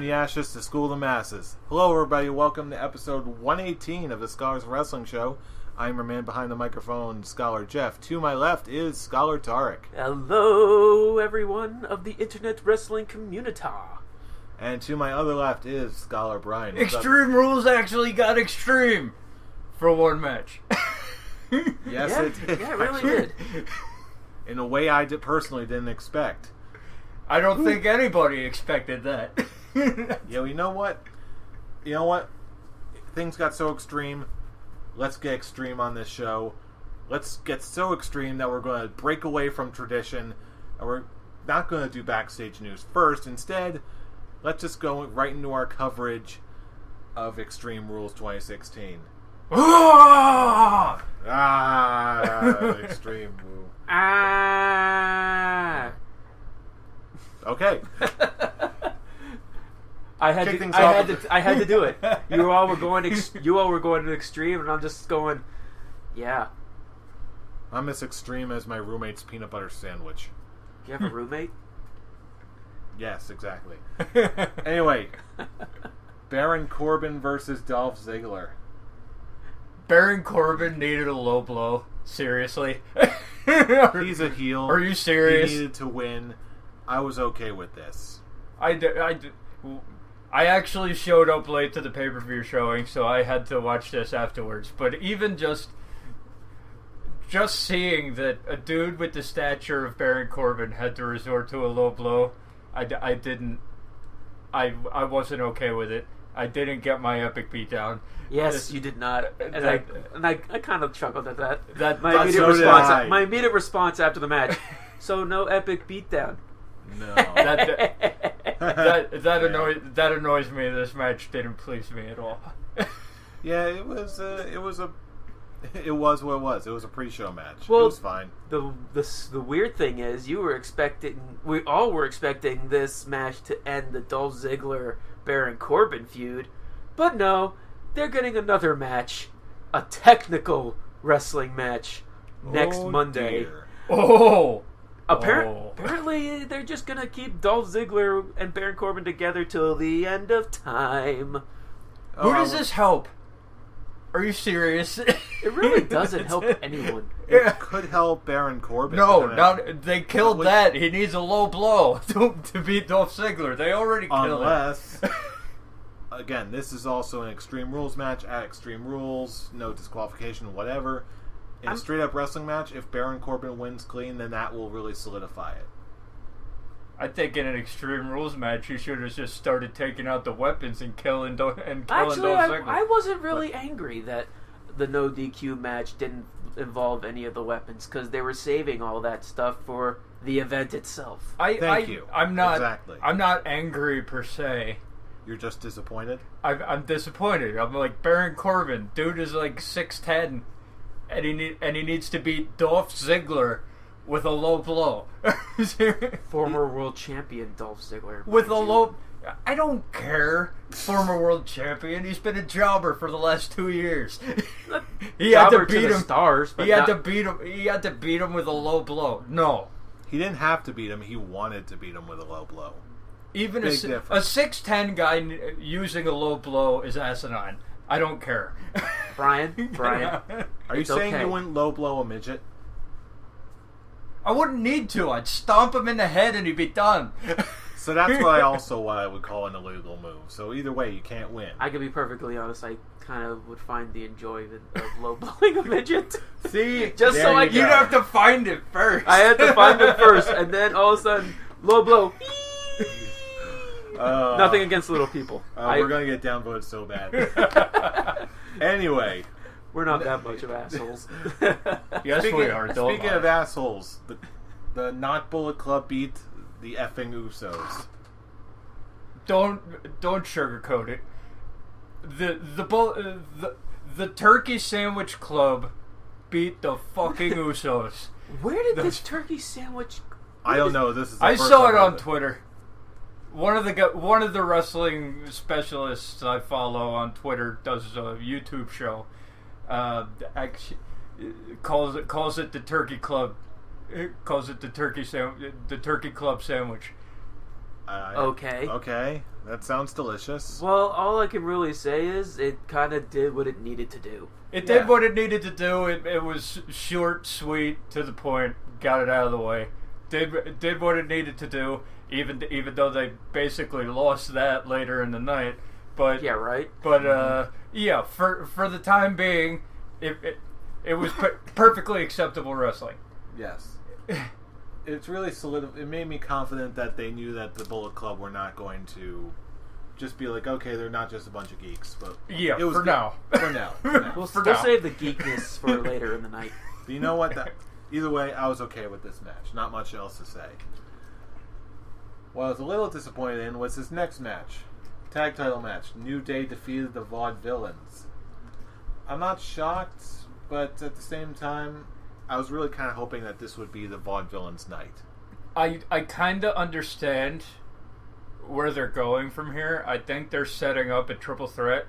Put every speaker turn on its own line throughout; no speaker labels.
the ashes to school the masses. Hello, everybody. Welcome to episode 118 of the Scholars Wrestling Show. I'm your man behind the microphone, Scholar Jeff. To my left is Scholar Tarek.
Hello, everyone of the internet wrestling community.
And to my other left is Scholar Brian.
Extreme Rules actually got extreme for one match.
Yes, it did.
Yeah, it really did.
In a way I personally didn't expect.
I don't think anybody expected that.
Yeah, you know what? Things got so extreme. Let's get extreme on this show. Let's get so extreme that we're going to break away from tradition. And we're not going to do backstage news first. Instead, let's just go right into our coverage of Extreme Rules 2016. Extreme Rules. Okay.
I had to do it. You all were going to extreme, and I'm just going, yeah.
I'm as extreme as my roommate's peanut butter sandwich.
You have a roommate?
Yes, exactly. Anyway, Baron Corbin versus Dolph Ziggler.
Baron Corbin needed a low blow. Seriously?
He's a heel.
Are you serious?
He needed to win. I was okay with this. I
actually showed up late to the pay-per-view showing, so I had to watch this afterwards. But even just seeing that a dude with the stature of Baron Corbin had to resort to a low blow, I wasn't okay with it. I didn't get my epic beatdown.
Yes, you did not. And I kind of chuckled at that.
My
immediate response after the match. So no epic beatdown.
No.
That annoys me. This match didn't please me at all.
Yeah, it was what it was. It was a pre-show match.
Well,
it was fine.
The weird thing is, we all were expecting this match to end the Dolph Ziggler Baron Corbin feud, but no, they're getting another match, a technical wrestling match next Monday.
Dear.
Apparently, they're just gonna keep Dolph Ziggler and Baron Corbin together till the end of time.
Who does this help? Are you serious?
It really doesn't help anyone.
It could help Baron Corbin.
No, they killed that. He needs a low blow to beat Dolph Ziggler. They already killed him.
Unless, again, this is also an Extreme Rules match at Extreme Rules, no disqualification, whatever. In a straight-up wrestling match, if Baron Corbin wins clean, then that will really solidify it.
I think in an Extreme Rules match, you should have just started taking out the weapons and killing Dolph Ziggler.
I wasn't really angry that the no DQ match didn't involve any of the weapons, because they were saving all that stuff for the event itself.
Thank you.
I'm not
exactly.
I'm not angry per se.
You're just disappointed?
I'm disappointed. I'm like, Baron Corbin, dude is like 6'10", and he needs to beat Dolph Ziggler with a low blow.
Former world champion Dolph Ziggler.
With a low... I don't care. Former world champion. He's been a jobber for the last 2 years. He had to beat him.
Stars, but
he had to beat him. He had to beat him with a low blow. No.
He didn't have to beat him. He wanted to beat him with a low blow.
Even a 6'10" guy using a low blow is asinine. I don't care.
Brian,
are you saying you wouldn't low blow a midget?
I wouldn't need to. I'd stomp him in the head and he'd be done.
So that's what I would call an illegal move. So either way, you can't win.
I can be perfectly honest. I kind of would find the enjoyment of low blowing a midget.
See,
just so
you'd have to find it first.
I had to find it first, and then all of a sudden, low blow. Nothing against little people.
We're gonna get downvoted so bad. Anyway.
We're not that much of assholes.
Yes, we are.
Speaking of assholes, the Not Bullet Club beat the effing Usos.
Don't sugarcoat it. The Turkey Sandwich Club beat the fucking Usos.
Where did this turkey sandwich?
I don't know. This is.
I saw it on Twitter. One of the wrestling specialists I follow on Twitter does a YouTube show. Calls it the Turkey Club. It calls it the Turkey Club sandwich.
Okay.
Okay, that sounds delicious.
Well, all I can really say is it kind of did what it needed to do.
It did what it needed to do. It was short, sweet, to the point. Got it out of the way. Did what it needed to do. Even though they basically lost that later in the night. But
yeah, right.
But yeah, for the time being, it was perfectly acceptable wrestling.
Yes. It's really it made me confident that they knew that the Bullet Club were not going to just be like, okay, they're not just a bunch of geeks. But
yeah,
it was
for now.
For now.
We'll save the geekness for later in the night.
But you know what? Either way, I was okay with this match. Not much else to say. What I was a little disappointed in was this next match. Tag title match. New Day defeated the Vaudevillains. I'm not shocked, but at the same time, I was really kind of hoping that this would be the Vaudevillains night.
I kind of understand where they're going from here. I think they're setting up a triple threat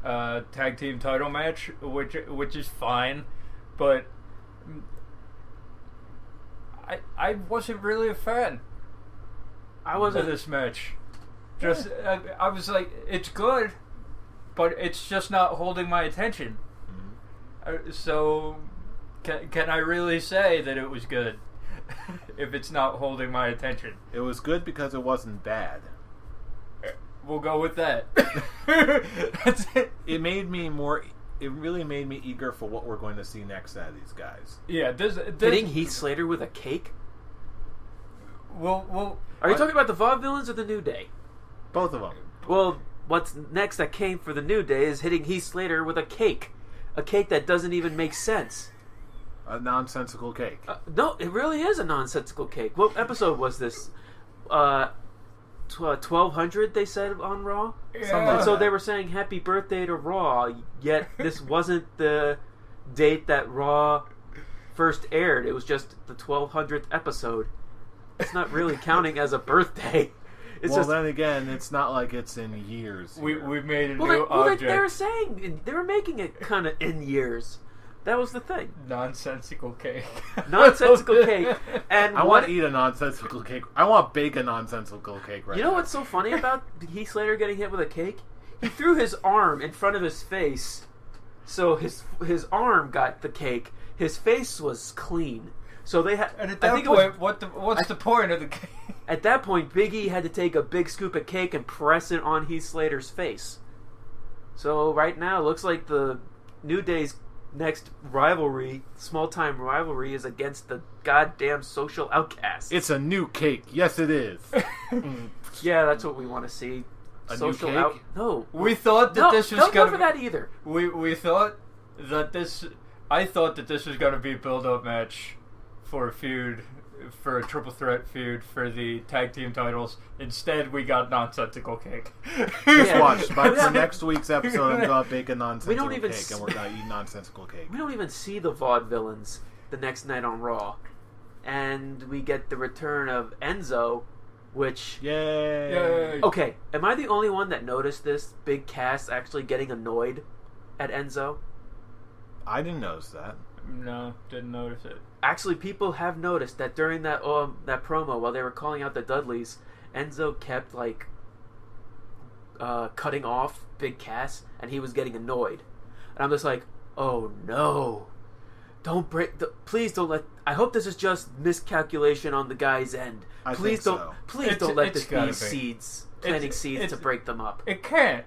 tag team title match, which is fine, but I wasn't really a fan.
I wasn't
of this match. Just I was like, it's good, but it's just not holding my attention. So can I really say that it was good if it's not holding my attention?
It was good because it wasn't bad.
We'll go with that. That's it.
It really made me eager for what we're going to see next out of these guys.
Yeah,
hitting Heath Slater with a cake.
Well,
are you talking about the Vaudevillains or the New Day?
Both of them.
Well, what's next that came for the New Day is hitting Heath Slater with a cake. A cake that doesn't even make sense.
A nonsensical cake.
No, it really is a nonsensical cake. What episode was this? 1200, they said on Raw?
Yeah.
And so they were saying happy birthday to Raw, yet this wasn't the date that Raw first aired. It was just the 1200th episode. It's not really counting as a birthday. It's
then again, it's not like it's in years.
We've made a new object.
They were saying, they were making it kind of in years. That was the thing.
Nonsensical cake.
Nonsensical cake. And
I want to eat a nonsensical cake. I want to bake a nonsensical cake right now.
You know what's so funny about Heath Slater getting hit with a cake? He threw his arm in front of his face, so his arm got the cake. His face was clean. So they had.
And at that point, what's the point of the cake?
At that point, Big E had to take a big scoop of cake and press it on Heath Slater's face. So right now, it looks like the New Day's next rivalry, small-time rivalry, is against the goddamn Social Outcasts.
It's a new cake. Yes, it is.
Yeah, that's what we want to see.
A social new cake?
No.
We thought that this was
going to...
Don't
go for that either.
We thought that this... I thought that this was going to be a build-up match for a feud, for a triple threat feud for the tag team titles. Instead, we got nonsensical cake.
Just watch. For next week's episode, I'm going to bake a nonsensical cake, and we're going to eat nonsensical cake.
We don't even see the Vaudevillains the next night on Raw. And we get the return of Enzo, which...
Yay!
Okay, am I the only one that noticed this Big Cass actually getting annoyed at Enzo?
I didn't notice that.
No, didn't notice it.
Actually, people have noticed that during that promo, while they were calling out the Dudleys, Enzo kept, cutting off Big Cass, and he was getting annoyed. And I'm just like, oh no. Please don't let... I hope this is just miscalculation on the guy's end. Please don't let this be seeds, planting seeds to break them up.
It can't.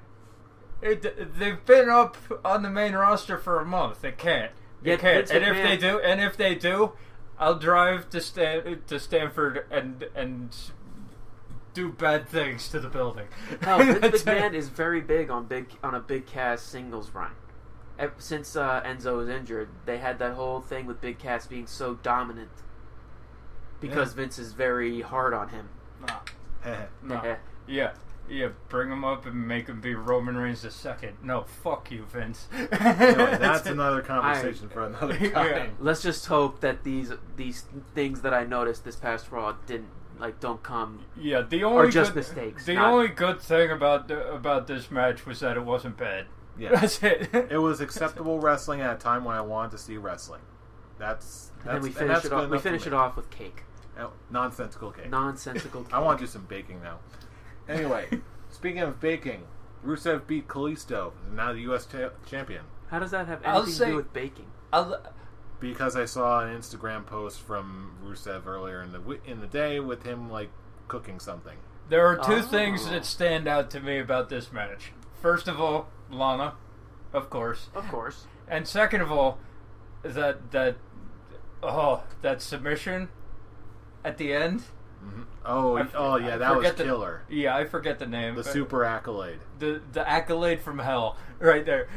They've been up on the main roster for a month. It can't. It can't. And if they do, I'll drive to Stanford and do bad things to the building.
No, Vince McMahon is very big on a Big Cass singles run. Since Enzo was injured, they had that whole thing with Big Cass being so dominant because Vince is very hard on him.
No. Yeah, bring him up and make him be Roman Reigns II. No, fuck you, Vince.
Anyway, that's another conversation for another time.
Yeah.
Let's just hope that these things that I noticed this past Raw don't come.
Yeah,
mistakes.
The only good thing about this match was that it wasn't bad.
Yeah.
That's it.
It was acceptable wrestling at a time when I wanted to see wrestling. We finish it off with cake. Nonsensical cake.
Nonsensical cake.
I want to do some baking now. Anyway, speaking of baking, Rusev beat Kalisto, now the U.S. champion.
How does that have anything to do with baking?
Because I saw an Instagram post from Rusev earlier in the day with him like cooking something.
There are two things that stand out to me about this match. First of all, Lana, of course.
Of course.
And second of all, that submission at the end.
Mm-hmm. Oh yeah, that was killer.
Yeah, I forget the name.
The super accolade.
The accolade from hell, right there.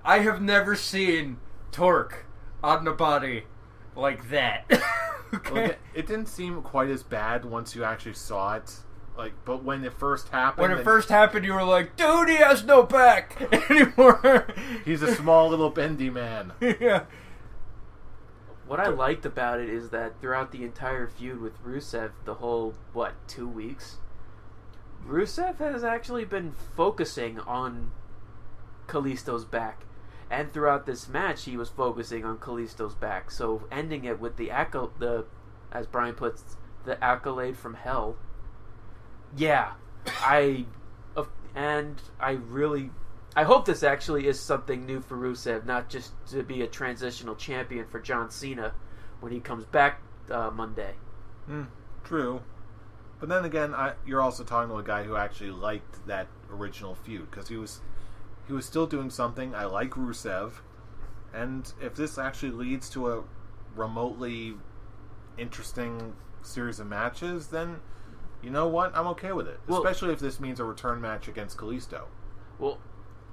I have never seen torque on the body like that. Okay.
Well, it didn't seem quite as bad once you actually saw it. But when it first happened...
When it first happened, you were like, dude, he has no back anymore.
He's a small little bendy man.
Yeah.
What I liked about it is that throughout the entire feud with Rusev, the whole, 2 weeks, Rusev has actually been focusing on Kalisto's back. And throughout this match, he was focusing on Kalisto's back. So ending it with as Brian puts, the accolade from hell. Yeah, I hope this actually is something new for Rusev, not just to be a transitional champion for John Cena when he comes back Monday.
True. But then again, you're also talking to a guy who actually liked that original feud, because he was still doing something. I like Rusev, and if this actually leads to a remotely interesting series of matches, then you know what? I'm okay with it. Well, especially if this means a return match against Kalisto.
Well,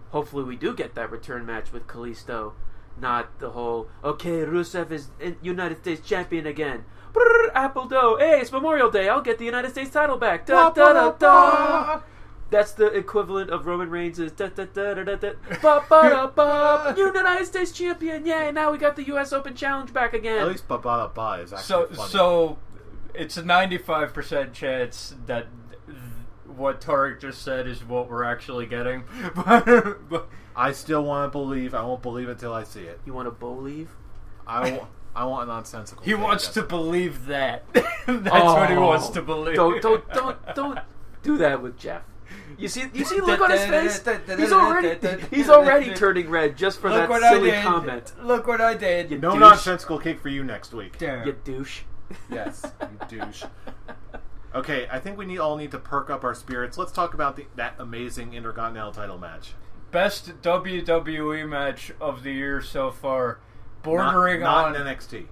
hopefully we do get that return match with Kalisto, not the whole, okay, Rusev is United States champion again. Brrr, apple dough. Hey, it's Memorial Day. I'll get the United States title back. Da da da da. That's the equivalent of Roman Reigns' da da da da da da. Ba ba da ba. United States champion. Yay! Now we got the U.S. Open Challenge back again.
At least ba ba da ba is actually funny.
So it's a 95% chance that what Tarek just said is what we're actually getting. But
I still want to believe. I won't believe it till I see it.
You want to believe?
I want nonsensical.
He wants to believe that. That's what he wants to believe.
Don't do that with Jeff. You see, look on his face. He's already turning red just for that silly comment.
Look what I did.
No nonsensical cake for you next week.
You douche.
Yes, you douche. Okay, I think we all need to perk up our spirits. Let's talk about that amazing Intercontinental title match.
Best WWE match of the year so far. Bordering on
not NXT.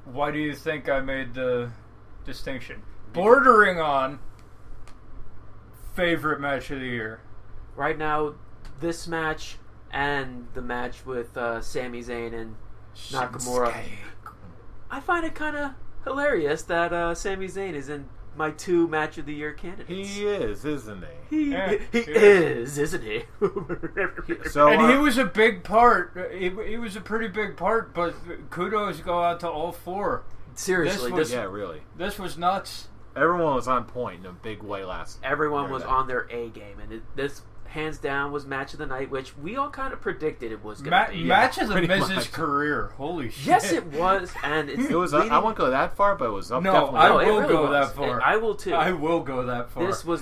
Why do you think I made the distinction? Bordering on favorite match of the year.
Right now, this match and the match with Sami Zayn and Nakamura. I find it kind of hilarious that Sami Zayn is in my 2 match of the year candidates.
He is, isn't he?
He is, isn't he?
And he was a big part. He was a pretty big part, but kudos go out to all 4.
Seriously.
Really.
This was nuts.
Everyone was on point in a big way
Everyone was on their A game, and this hands down was match of the night, which we all kind of predicted it was going to be.
Match of the Miz's career. Holy shit!
Yes, it was, and it
was. I won't go that far, but it was up.
No, I will go that far.
I will too.
I will go that far.
This was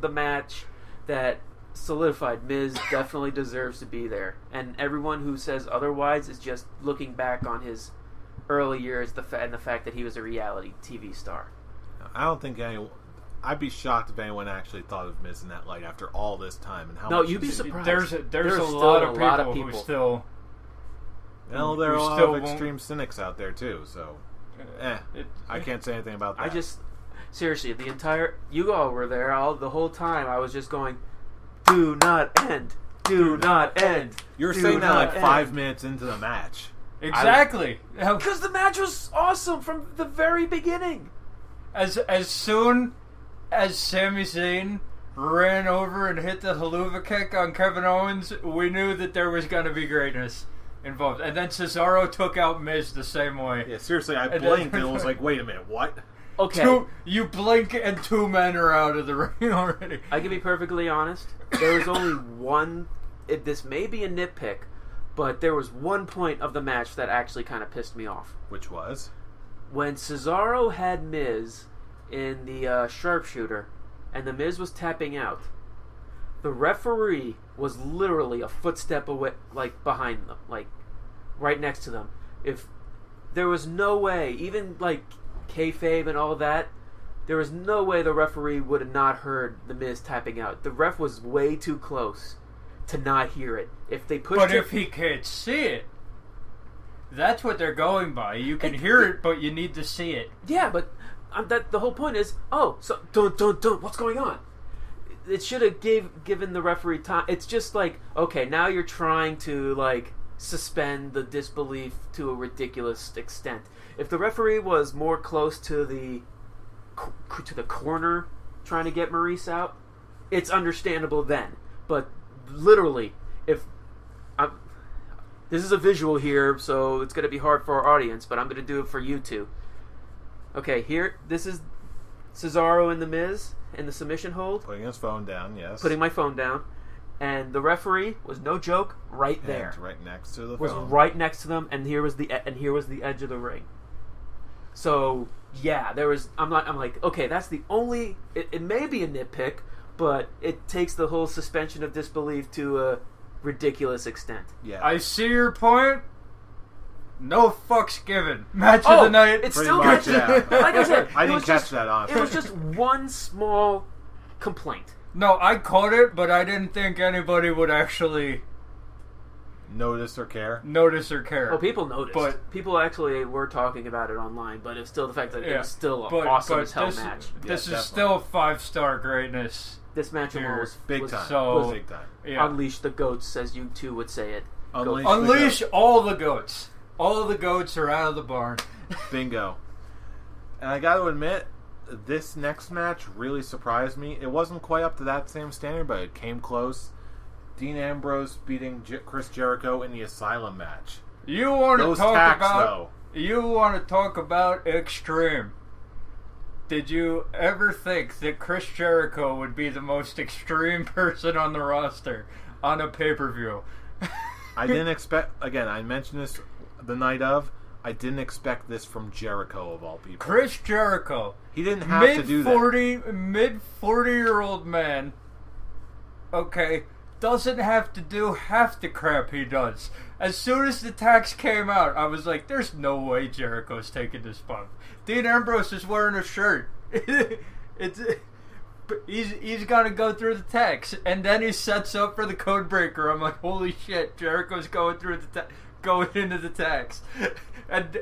the match that solidified Miz definitely deserves to be there, and everyone who says otherwise is just looking back on his early years and the fact that he was a reality TV star.
I don't think anyone. I'd be shocked if anyone actually thought of Miz in that light after all this time and how.
No,
much
you'd be surprised.
There's a lot of people who still.
Well, there are a lot of extreme cynics out there too. So, I can't say anything about that.
Seriously, you all were there the whole time. I was just going, do not end, do not end.
You were saying that like 5 minutes into the match.
Exactly,
because the match was awesome from the very beginning.
As soon as Sami Zayn ran over and hit the haluva kick on Kevin Owens, we knew that there was going to be greatness involved. And then Cesaro took out Miz the same way.
Yeah, seriously, I blinked and was like, wait a minute, what?
Okay.
You blink and 2 men are out of the ring already.
I can be perfectly honest. There was only one... This may be a nitpick, but there was one point of the match that actually kind of pissed me off.
Which was?
when Cesaro had Miz in the sharpshooter, and the Miz was tapping out, the referee was literally a footstep away, like behind them, like right next to them. If there was no way, even like kayfabe and all that, there was no way the referee would have not heard the Miz tapping out. The ref was way too close to not hear it. If they pushed
if he can't see it, that's what they're going by. You can hear it, but you need to see it.
Yeah, but the whole point is, so don't, what's going on? It should have given the referee time. It's just like, okay, now you're trying to like suspend the disbelief to a ridiculous extent. If the referee was more close to the corner trying to get Maurice out, it's understandable then. But literally, this is a visual here, so it's going to be hard for our audience, but I'm going to do it for you two. Okay, here, this is Cesaro and the Miz in the submission hold.
Putting his phone down, yes.
Putting my phone down. And the referee was, no joke, right there.
And right next to the
was
phone.
right next to them, and here was the edge of the ring. So yeah, I'm like, okay, that's the only. It may be a nitpick, but it takes the whole suspension of disbelief to a ridiculous extent.
Yeah,
I see your point. No fucks given. Match of the night.
It's
Pretty
still
much,
good.
yeah.
Like I said,
I didn't catch that on.
It was just one small complaint.
No, I caught it, but I didn't think anybody would actually
notice or care.
Well, people noticed. But people actually were talking about it online, but it's still the fact that it was still an awesome as hell match.
This is still 5-star greatness.
This match was
big time.
So,
big time.
Yeah.
Unleash the goats, as you two would say it.
Unleash all the goats. All the goats are out of the barn.
Bingo. And I got to admit, this next match really surprised me. It wasn't quite up to that same standard, but it came close. Dean Ambrose beating Chris Jericho in the Asylum match.
You want to talk about extreme? Did you ever think that Chris Jericho would be the most extreme person on the roster on a pay-per-view?
I didn't expect. Again, I mentioned this the night of. I didn't expect this from Jericho of all people.
Chris Jericho.
He didn't have to do that.
Mid-40-year-old man. Okay, doesn't have to do half the crap he does. As soon as the tax came out, I was like, there's no way Jericho's taking this bump. Dean Ambrose is wearing a shirt. He's gonna go through the tax, and then he sets up for the code breaker. I'm like, holy shit, Jericho's going through going into the tax. And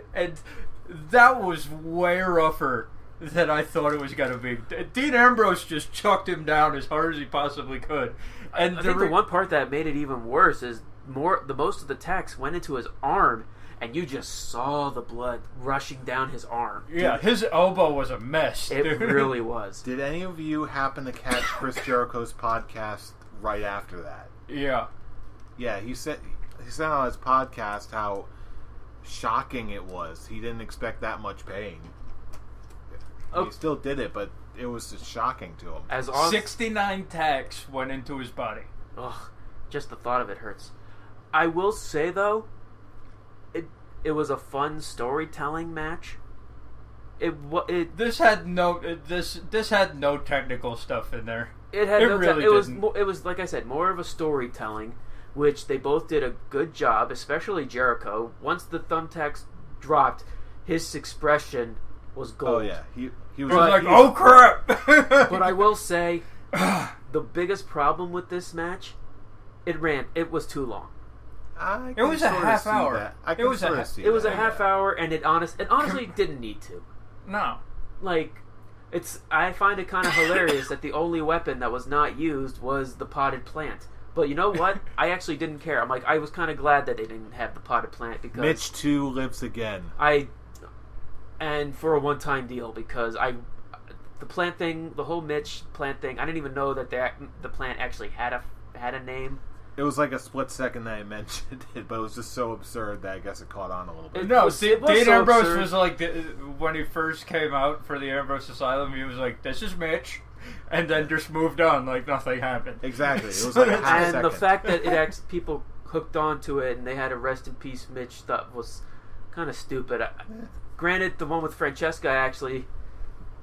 that was way rougher than I thought it was going to be. Dean Ambrose just chucked him down as hard as he possibly could. And
I think the one part that made it even worse is most of the tax went into his arm, and you just saw the blood rushing down his arm.
Yeah, his elbow was a mess.
It really was.
Did any of you happen to catch Chris Jericho's podcast right after that?
Yeah.
Yeah, he said on his podcast how shocking it was. He didn't expect that much pain. He still did it, but it was just shocking to him.
69 tacks went into his body.
Ugh, just the thought of it hurts. I will say though, it was a fun storytelling match. This
had no technical stuff in there.
It was like I said, more of a storytelling, which they both did a good job, especially Jericho. Once the thumbtacks dropped, his expression was gold.
Oh yeah, he was
like, oh crap!
But I will say, the biggest problem with this match, it was too long.
It was a half hour.
It was a half hour, and it honestly didn't need to.
No.
Like, I find it kind of hilarious that the only weapon that was not used was the potted plant. But you know what? I actually didn't care. I was kind of glad that they didn't have the potted plant because
Mitch 2 lives again.
And for a one-time deal because the plant thing, the whole Mitch plant thing, I didn't even know that the plant actually had a name.
It was like a split second that I mentioned it, but it was just so absurd that I guess it caught on a little bit.
Dean Ambrose was like, when he first came out for the Ambrose Asylum, he was like, this is Mitch, and then just moved on like nothing happened.
Exactly. It was like a half second.
And the fact that people hooked onto it and they had a rest in peace Mitch stuff was kind of stupid. Granted, the one with Francesca actually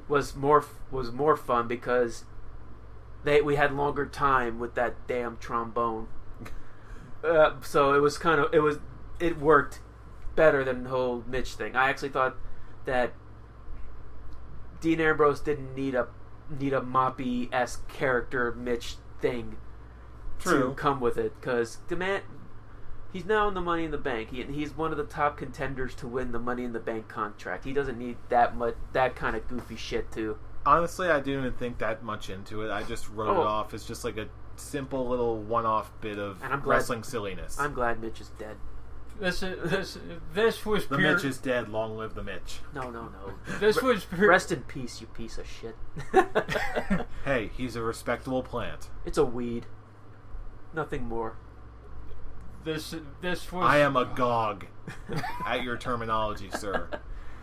was more fun because we had longer time with that damn trombone. So it worked better than the whole Mitch thing. I actually thought that Dean Ambrose didn't need a Moppy-esque character Mitch thing to come with it, because he's now in the Money in the Bank. He's one of the top contenders to win the Money in the Bank contract. He doesn't need that kind of goofy shit to.
Honestly, I didn't even think that much into it. I just wrote it off as just like a simple little one-off bit of wrestling silliness.
I'm glad Mitch is dead.
This was
the
pure...
Mitch is dead. Long live the Mitch.
No.
This was pure...
Rest in peace, you piece of shit.
Hey, he's a respectable plant.
It's a weed. Nothing more.
This was...
I am agog at your terminology, sir.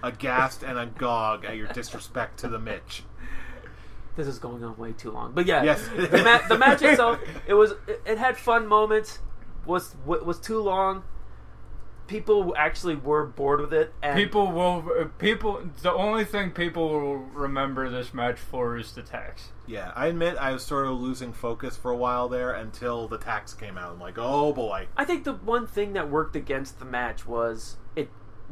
Aghast and agog at your disrespect to the Mitch.
This is going on way too long, but yeah,
yes.
the match itself, it had fun moments. Was too long. People actually were bored with it, and
the only thing people will remember this match for is the tax.
Yeah, I admit I was sort of losing focus for a while there until the tax came out. I'm like, oh boy.
I think the one thing that worked against the match was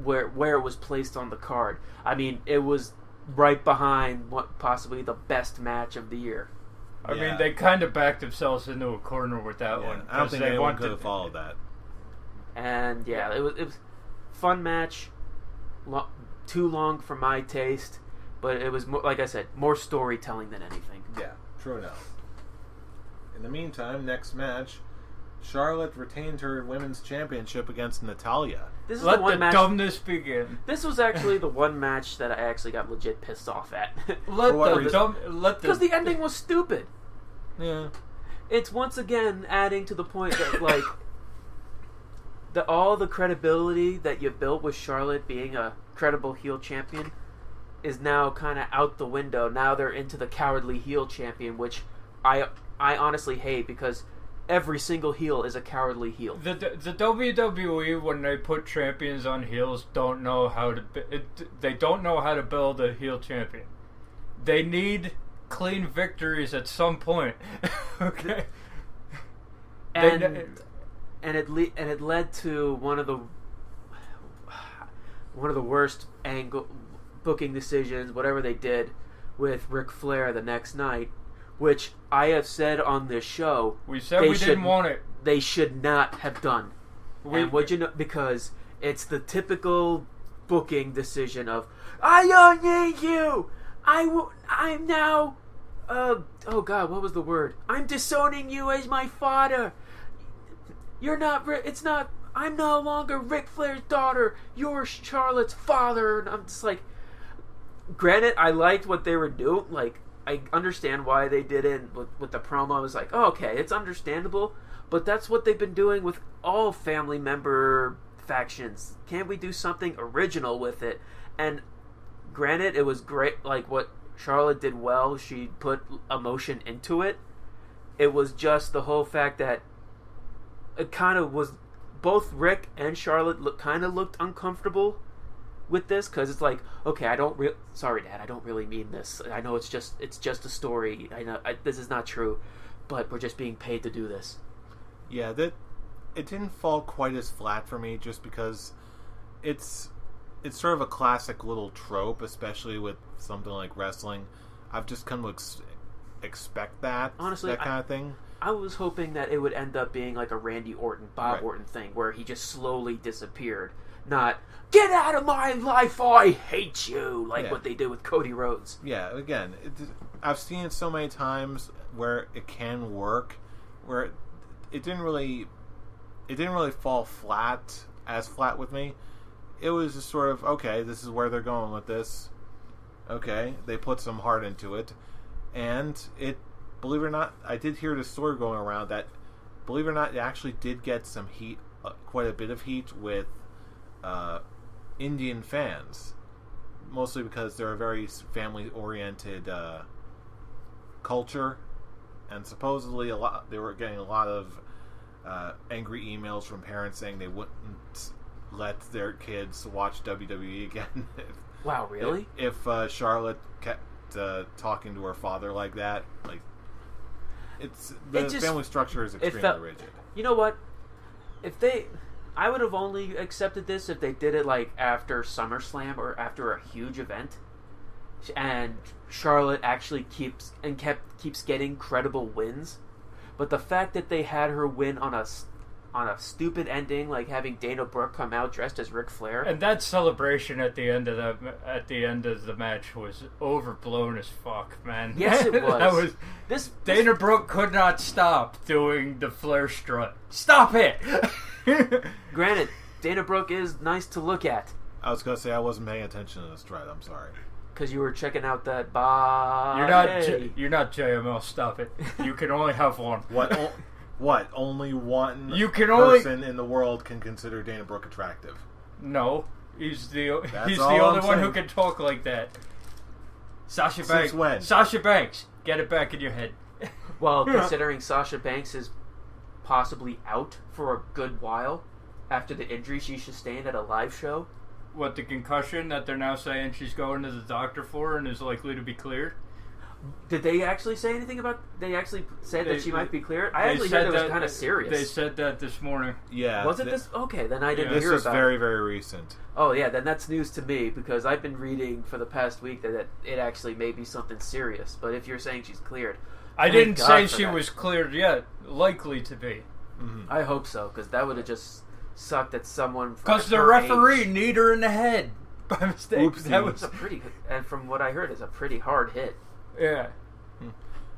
where it was placed on the card. I mean, it was right behind what possibly the best match of the year.
I mean, they kind of backed themselves into a corner with that one.
I don't think anyone could have followed that.
And yeah, it was fun match. Too long for my taste, but it was more, like I said, more storytelling than anything.
Yeah, true enough. In the meantime, next match, Charlotte retained her women's championship against Natalya.
This is the dumbness begin.
This was actually the one match that I actually got legit pissed off at.
Because
the ending was stupid.
Yeah.
It's once again adding to the point that like all the credibility that you built with Charlotte being a credible heel champion is now kind of out the window. Now they're into the cowardly heel champion, which I honestly hate, because every single heel is a cowardly heel.
The WWE, when they put champions on heels, don't know how to build a heel champion. They need clean victories at some point. Okay.
And it led to one of the worst booking decisions, whatever they did, with Ric Flair the next night, which I have said on this show.
We said we didn't want it.
They should not have done. Because it's the typical booking decision of, I don't need you. I'm now. Oh God, what was the word? I'm disowning you as my father. You're not. It's not. I'm no longer Ric Flair's daughter. You're Charlotte's father. And I'm just like. Granted, I liked what they were doing. Like, I understand why they did it with the promo. I was like, oh, okay, it's understandable. But that's what they've been doing with all family member factions. Can't we do something original with it? And granted, it was great. Like, what Charlotte did well, she put emotion into it. It was just the whole fact that it kind of was, both Rick and Charlotte looked uncomfortable with this, because it's like, okay, sorry Dad, I don't really mean this. I know it's just a story. I know this is not true, but we're just being paid to do this.
Yeah, it didn't fall quite as flat for me, just because it's sort of a classic little trope, especially with something like wrestling. I've just come to expect that, honestly, that kind of thing.
I was hoping that it would end up being like a Randy Orton, Bob Orton thing, where he just slowly disappeared. Not, get out of my life, I hate you, like what they did with Cody Rhodes.
Yeah, again, I've seen it so many times where it can work, where it didn't really fall flat with me. It was just sort of, okay, this is where they're going with this. Okay, they put some heart into it, and it, believe it or not, I did hear the story going around that, believe it or not, it actually did get some heat, quite a bit of heat with Indian fans, mostly because they're a very family-oriented culture, and supposedly they were getting a lot of angry emails from parents saying they wouldn't let their kids watch WWE again.
Wow, really?
If Charlotte kept talking to her father like that, like the family structure is extremely rigid.
You know what? I would have only accepted this if they did it like after SummerSlam or after a huge event, and Charlotte actually keeps getting credible wins. But the fact that they had her win on a stupid ending, like having Dana Brooke come out dressed as Ric Flair,
and that celebration at the end of the match was overblown as fuck, man.
Yes, it was.
Dana Brooke could not stop doing the Flair strut. Stop it.
Granted, Dana Brooke is nice to look at.
I was gonna say I wasn't paying attention to the strut. I'm sorry.
Because you were checking out that body.
You're not JML. Stop it. You can only have one.
What? Only one person in the world can consider Dana Brooke attractive?
No, he's the only one who can talk like that. Sasha Banks.
Since when?
Sasha Banks. Get it back in your head.
Well, considering Sasha Banks is possibly out for a good while after the injury she sustained at a live show.
What, the concussion that they're now saying she's going to the doctor for and is likely to be cleared?
Did they actually say anything about... They actually said that she might be cleared? I actually heard it was kind of serious.
They said that this morning.
Yeah.
Was it this? Okay, then I didn't hear about it.
This was very, very recent.
Oh, yeah, then that's news to me, because I've been reading for the past week that it actually may be something serious. But if you're saying she's cleared...
I didn't say she was cleared yet. Likely to be.
Mm-hmm.
I hope so, because that would have just sucked that someone...
Because the referee kneed her in the head by mistake.
Oopsies.
That was a pretty... And from what I heard, it's a pretty hard hit.
Yeah.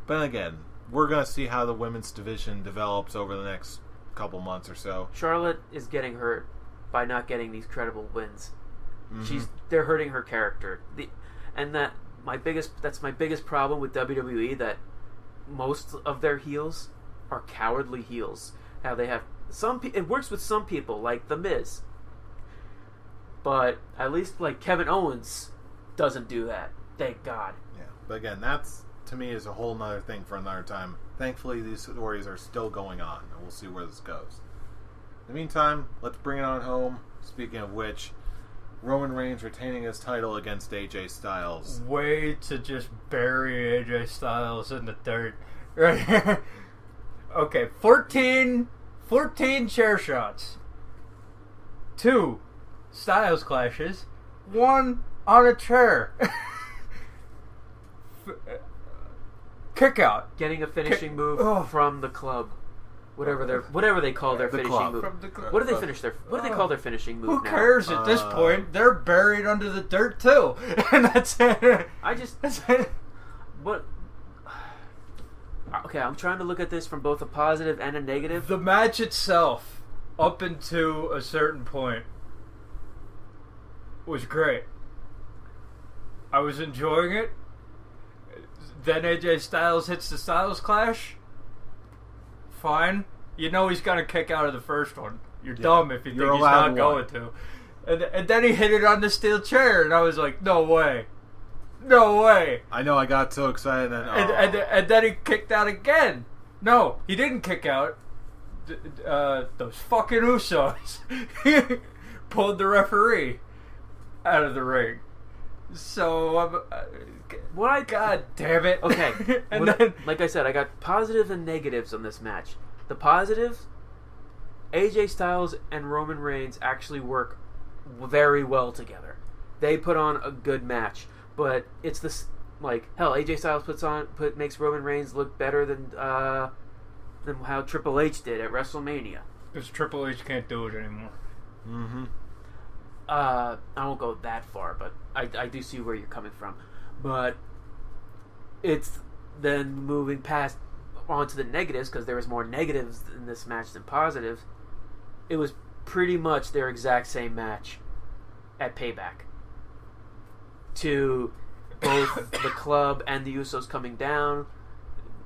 But again, we're going to see how the women's division develops over the next couple months or so.
Charlotte is getting hurt by not getting these credible wins.
Mm-hmm.
They're hurting her character. That's my biggest problem with WWE, that most of their heels are cowardly heels. How they have it works with some people, like The Miz. But at least like Kevin Owens doesn't do that. Thank God.
Yeah. But again, that's, to me, is a whole nother thing for another time. Thankfully, these stories are still going on, and we'll see where this goes. In the meantime, let's bring it on home. Speaking of which, Roman Reigns retaining his title against AJ Styles.
Way to just bury AJ Styles in the dirt. Right. Okay, 14 chair shots. 2 Styles clashes. 1 on a chair. Kick out.
Getting a finishing move from the club. Whatever they call their finishing
club.
move.
From the club.
What do they call their finishing move
Who
now?
cares at this point? They're buried under the dirt too. And that's it.
What? Okay, I'm trying to look at this from both a positive and a negative.
The match itself, up until a certain point, was great. I was enjoying it. Then AJ Styles hits the Styles Clash. Fine. You know he's going to kick out of the first one. You're dumb if you think he's not going to. And then he hit it on the steel chair, and I was like, no way. No way.
I know, I got so excited.
And then he kicked out again. No, he didn't kick out. Those fucking Usos pulled the referee out of the ring. So, God damn it.
Okay, like I said, I got positive and negatives on this match. The positives, AJ Styles and Roman Reigns actually work very well together. They put on a good match. But it's this, like, hell, AJ Styles makes Roman Reigns look better than how Triple H did at WrestleMania.
Because Triple H can't do it anymore.
Mm-hmm.
I won't go that far, but I do see where you're coming from. But it's then moving past onto the negatives, because there was more negatives in this match than positives. It was pretty much their exact same match at Payback. To both the club and the Usos coming down.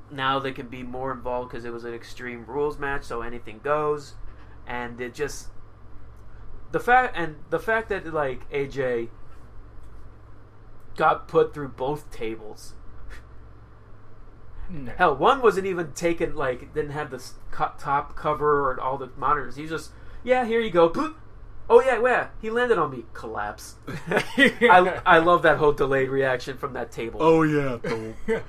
Now they can be more involved because it was an Extreme Rules match, so anything goes. And it just... The fact that, like, AJ got put through both tables.
No.
Hell, one wasn't even taken, like, didn't have the top cover or all the monitors. He was just, yeah, here you go. Oh yeah, he landed on me. Collapse. I love that whole delayed reaction from that table.
Oh yeah.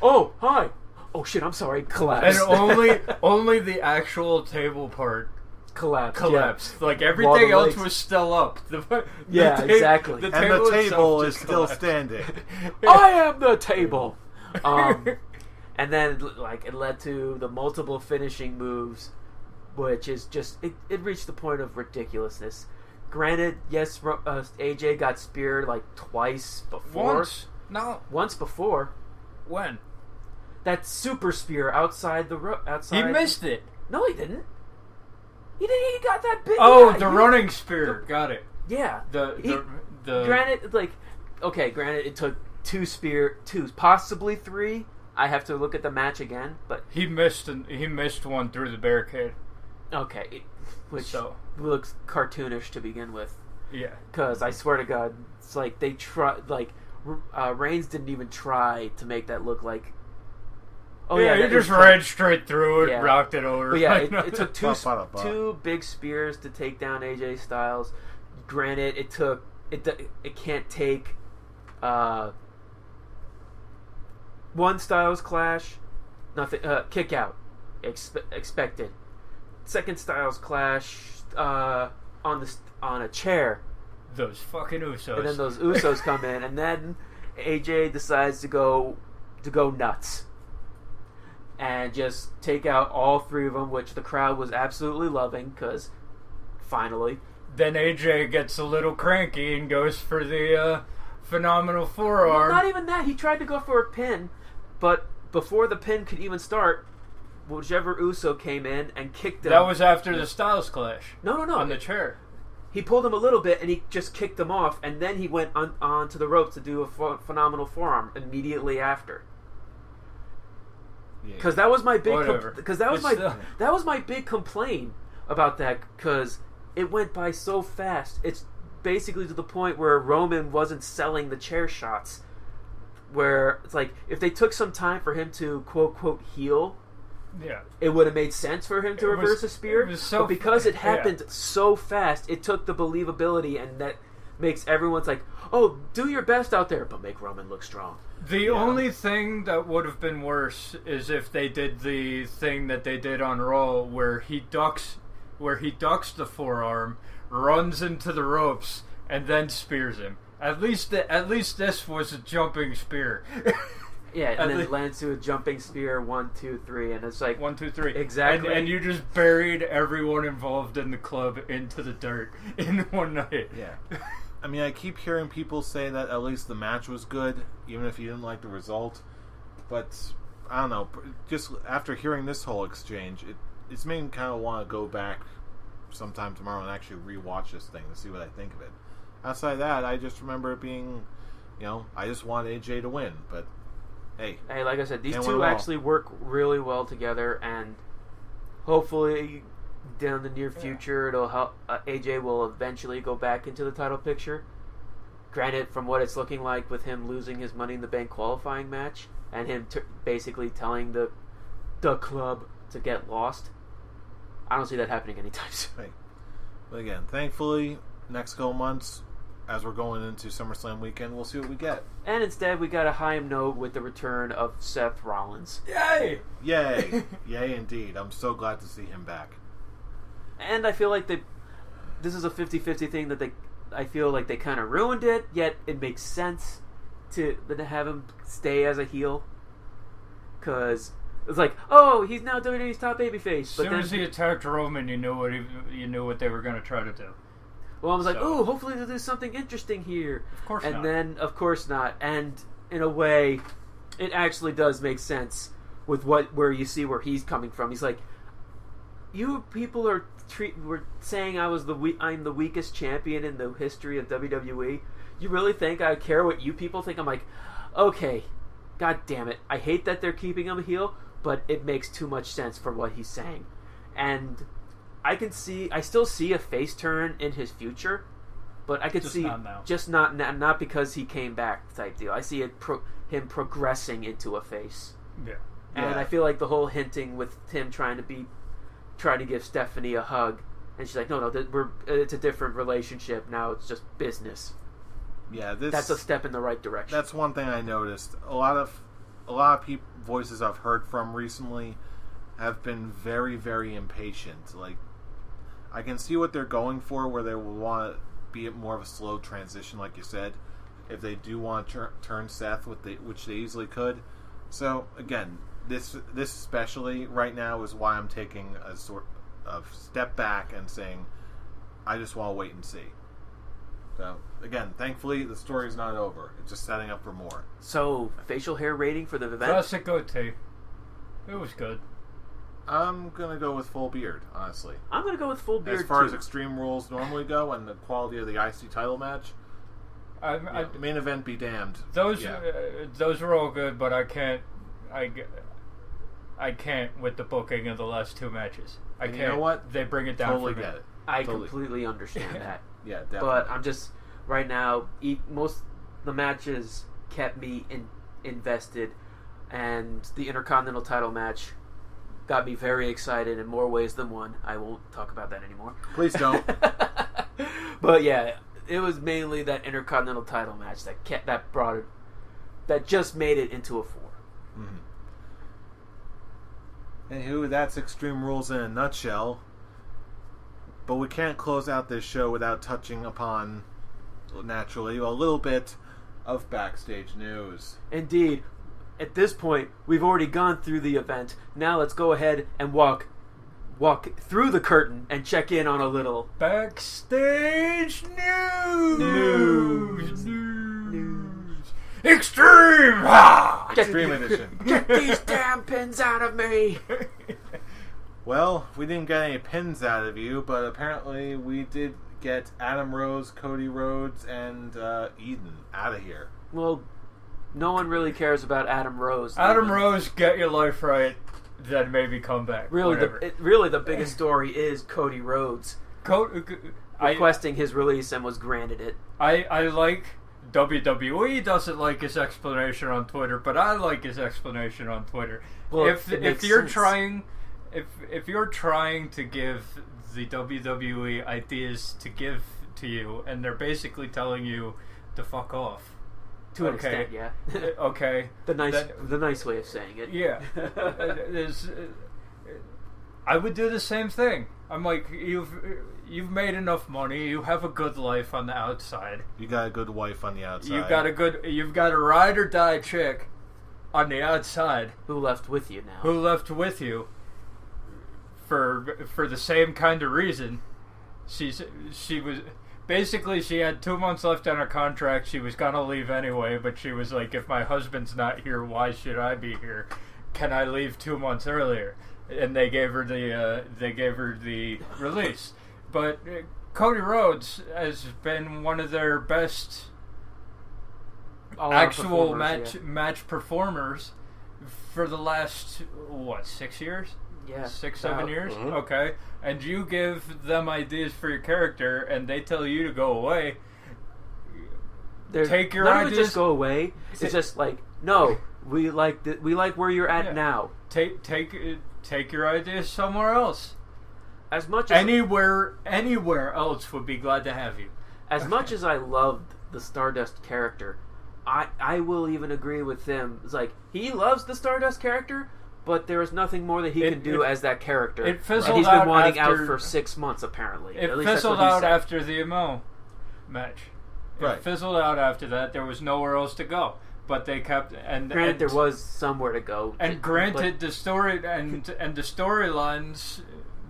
Oh hi. Oh shit, I'm sorry. Collapse.
And only the actual table part
collapsed.
Yeah. Like everything else was still up.
Exactly.
The
and the table is still standing.
I am the table. And then like it led to the multiple finishing moves, which is just it reached the point of ridiculousness. Granted, yes, AJ got speared like twice before. Once before.
When?
That super spear outside the outside.
He missed it.
No, he didn't. He got that big.
Oh, the running spear. Got it.
Yeah.
The
Granted, granted, it took two, possibly three. I have to look at the match again, but
he missed one through the barricade.
Okay, which looks cartoonish to begin with.
Yeah.
Because I swear to God, it's like they Reigns didn't even try to make that look like.
Oh yeah, he just ran straight through it, rocked it over.
But yeah, it took two big spears to take down AJ Styles. Granted, it can't take one Styles clash, nothing kick out expected. Second Styles clash on a chair.
Those fucking Usos.
And then those Usos come in, and then AJ decides to go nuts. And just take out all three of them, which the crowd was absolutely loving, because finally.
Then AJ gets a little cranky and goes for the phenomenal forearm.
Well, not even that. He tried to go for a pin, but before the pin could even start, whichever Uso came in and kicked him.
That was after the Styles clash.
No.
On the chair.
He pulled him a little bit, and he just kicked him off, and then he went on to the ropes to do a phenomenal forearm immediately after. Because that was my big that was my big complaint about that, because it went by so fast. It's basically to the point where Roman wasn't selling the chair shots, where it's like if they took some time for him to quote heal, it would have made sense for him to reverse a spear. But because it happened so fast, it took the believability, and that makes everyone's like, oh, do your best out there, but make Roman look strong.
The only thing that would have been worse is if they did the thing that they did on Raw, where he ducks the forearm, runs into the ropes, and then spears him. At least this was a jumping spear.
Yeah, and then lands to a jumping spear, 1, 2, 3, and it's like
1, 2, 3,
exactly.
And you just buried everyone involved in the club into the dirt in one night.
Yeah. I mean, I keep hearing people say that at least the match was good, even if you didn't like the result. But, I don't know, just after hearing this whole exchange, it's made me kind of want to go back sometime tomorrow and actually rewatch this thing to see what I think of it. Outside of that, I just remember it being, I just wanted AJ to win, but hey.
Hey, like I said, these two actually work really well together, and hopefully down the near future, it'll help. AJ will eventually go back into the title picture. Granted, from what it's looking like with him losing his Money in the Bank qualifying match and him basically telling the club to get lost, I don't see that happening anytime soon.
Right. But again, thankfully, next couple months, as we're going into SummerSlam weekend, we'll see what we get.
And instead, we got a high note with the return of Seth Rollins.
Yay!
Yay! Yay, indeed. I'm so glad to see him back.
And I feel like this is a 50-50 thing that I feel like they kind of ruined it, yet it makes sense to have him stay as a heel. Because it's like, oh, he's now WWE's top babyface.
As soon as he attacked Roman, you knew what they were going to try to do.
Well, I was like, oh, hopefully they'll do something interesting here.
Of course not.
And then, of course not. And in a way, it actually does make sense with where you see where he's coming from. He's like, you people were saying I'm the weakest champion in the history of WWE. You really think I care what you people think? I'm like, okay, god damn it. I hate that they're keeping him a heel, but it makes too much sense for what he's saying. And I still see a face turn in his future, but I could see just not because he came back type deal. I see him progressing into a face.
Yeah.
And I feel like the whole hinting with him trying to give Stephanie a hug And she's like, no, it's a different relationship now. It's just business.
Yeah,
that's a step in the right direction.
That's one thing I noticed. A lot of voices I've heard from recently have been very, very impatient. Like, I can see what they're going for, where they will want to be more of a slow transition, like you said, if they do want to turn Seth, which they easily could. So again, this especially right now is why I'm taking a sort of step back and saying I just want to wait and see. So again, thankfully the story is not over. It's just setting up for more.
So facial hair rating for the event?
Classic goatee. It was good.
I'm gonna go with full beard, honestly.
I'm gonna go with full beard
as far
too.
as Extreme Rules normally go, and the quality of the IC title match. Main event be damned.
Those were all good, but I can't with the booking of the last two matches. I can't.
You know what?
They bring it down
totally
for me.
Get it.
I completely understand that.
Yeah, definitely.
But I'm just right now. Most the matches kept me invested, and the Intercontinental title match got me very excited in more ways than one. I won't talk about that anymore.
Please don't.
But yeah, it was mainly that Intercontinental title match that just made it into a 4.
Mm-hmm. Anywho, that's Extreme Rules in a nutshell. But we can't close out this show without touching upon, naturally, a little bit of backstage news.
Indeed. At this point, we've already gone through the event. Now let's go ahead and walk through the curtain and check in on a little
backstage news. Extreme!
Extreme edition.
Get these damn pins out of me!
Well, we didn't get any pins out of you, but apparently we did get Adam Rose, Cody Rhodes, and Eden out of here.
Well, no one really cares about Adam Rose.
Adam Rose, get your life right, then maybe come back.
Really, the biggest story is Cody Rhodes requesting his release and was granted it.
I like WWE doesn't like his explanation on Twitter, but I like his explanation on Twitter. Well, if you're trying to give the WWE ideas to give to you, and they're basically telling you to fuck off.
To an extent, yeah.
Okay.
The nice way of saying it.
Yeah. I would do the same thing. I'm like, you've made enough money. You have a good life on the outside.
You got a good wife on the outside.
You've got a ride or die chick on the outside.
Who left with you now?
Who left with you for the same kind of reason. She had 2 months left on her contract. She was gonna leave anyway, but she was like, if my husband's not here, why should I be here? Can I leave 2 months earlier? And they gave her the release. But Cody Rhodes has been one of their best actual match performers for the last 6 years?
Yeah,
7 years.
Mm-hmm.
Okay, and you give them ideas for your character, and they tell you to go away. Take your
none
ideas.
Of it just go away. It's just like, no, we like where you're at now.
Take your ideas somewhere else.
As much as
anywhere else would be glad to have you.
As much as I loved the Stardust character, I will even agree with him. It's like he loves the Stardust character. But there is nothing more that he can do as that character.
It fizzled
he's been
out
wanting out for 6 months, apparently.
It fizzled out after the MO match.
Right.
It fizzled out after that. There was nowhere else to go. But they kept
granted, there was somewhere to go.
And granted, the story and the storylines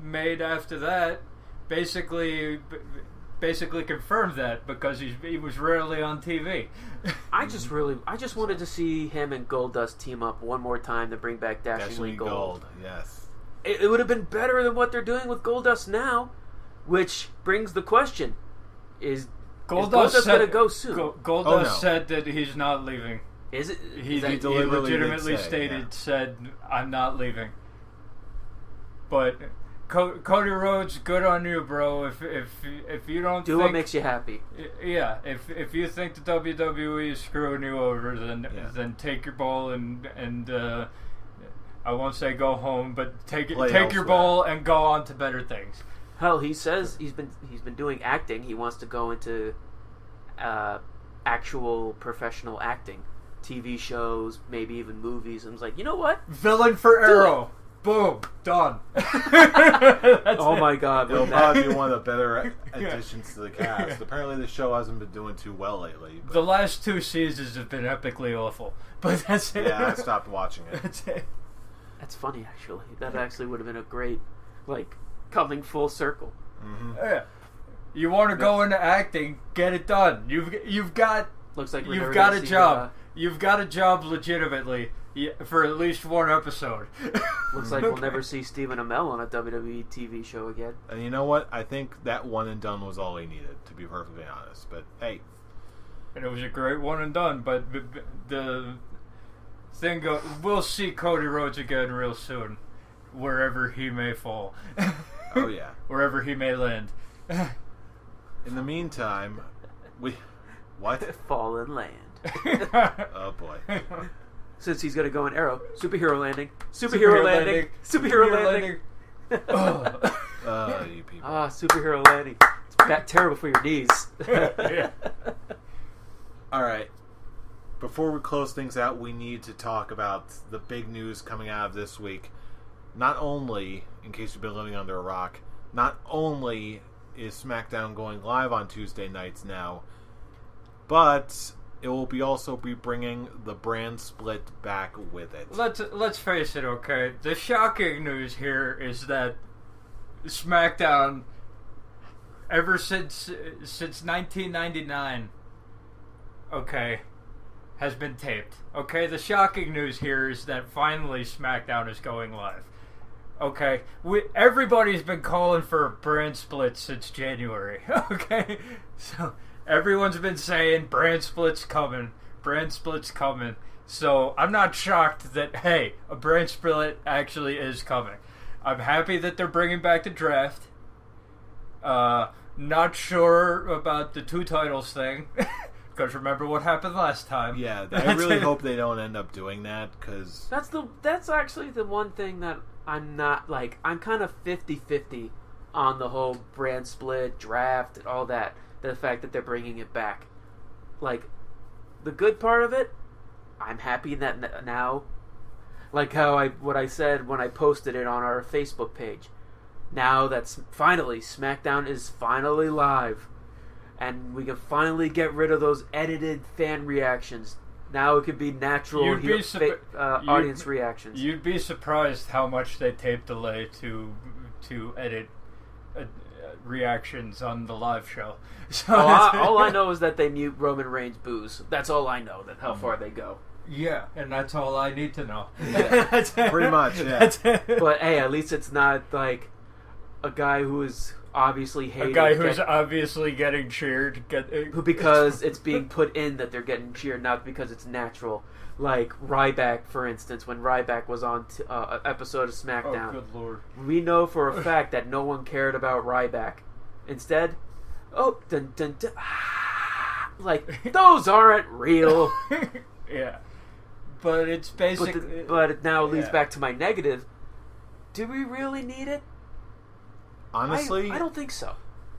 made after that basically confirmed that because he was rarely on TV.
I just wanted to see him and Goldust team up one more time to bring back Dashingly Gold.
Yes.
It would have been better than what they're doing with Goldust now, which brings the question: Is Goldust going to go soon?
Goldust said that he's not leaving.
Is it?
He legitimately said, "I'm not leaving." But Cody Rhodes, good on you, bro. If you don't
do what makes you happy.
Yeah, if you think the WWE is screwing you over, then take your ball and I won't say go home, but take your ball and go on to better things.
Hell, he says he's been doing acting. He wants to go into actual professional acting, TV shows, maybe even movies. And I was like, you know what?
Villain for Arrow. Boom, done.
Oh my god!
It'll probably be one of the better additions to the cast. Apparently, the show hasn't been doing too well lately.
The last 2 seasons have been epically awful, but that's it.
Yeah, I stopped watching it.
That's it.
That's funny, actually. That actually would have been a great, coming full circle.
Mm-hmm.
Yeah. You want to go into acting? Get it done. You've got.
Looks like
you've got a job. You've got a job legitimately. For at least 1 episode.
Looks like we'll never see Stephen Amell on a WWE TV show again.
And you know what? I think that one and done was all he needed, to be perfectly honest. But hey.
And it was a great one and done, but the thing we'll see Cody Rhodes again real soon. Wherever he may fall.
Oh, yeah.
Wherever he may land.
In the meantime, What?
Fall and land.
Oh, boy.
Since he's going to go in Arrow, superhero landing, superhero landing, superhero landing.
You people.
Superhero landing. It's terrible for your knees.
Yeah.
All right. Before we close things out, we need to talk about the big news coming out of this week. Not only, in case you've been living under a rock, not only is SmackDown going live on Tuesday nights now, but it will also be bringing the brand split back with it.
Let's face it, okay? The shocking news here is that SmackDown, ever since 1999, okay, has been taped. Okay, the shocking news here is that finally SmackDown is going live. Okay, everybody's been calling for a brand split since January. Okay, so everyone's been saying brand split's coming. So I'm not shocked that, hey, a brand split actually is coming. I'm happy that they're bringing back the draft. Not sure about the 2 titles thing. Because remember what happened last time.
Yeah, I really hope they don't end up doing that, because
that's actually the one thing that I'm not, I'm kind of 50-50 on the whole brand split, draft, and all that. The fact that they're bringing it back. The good part of it, I'm happy that now, what I said when I posted it on our Facebook page. Now that's finally, SmackDown is finally live. And we can finally get rid of those edited fan reactions. Now it could be natural audience reactions.
You'd be surprised how much they tape delay to edit reactions on the live show. So
all I know is that they mute Roman Reigns' boos. That's all I know. That how far they go.
Yeah, and that's all I need to know.
Yeah, pretty much. Yeah.
But hey, at least it's not a guy who is obviously hated.
A guy who's obviously getting cheered.
Because it's being put in that they're getting cheered, not because it's natural. Like Ryback, for instance, when Ryback was on an episode of SmackDown.
Oh, good lord.
We know for a fact that no one cared about Ryback. Instead, dun, dun, dun, those aren't real.
Yeah. But it's basically...
But it now leads back to my negative. Do we really need it?
Honestly,
I don't think so.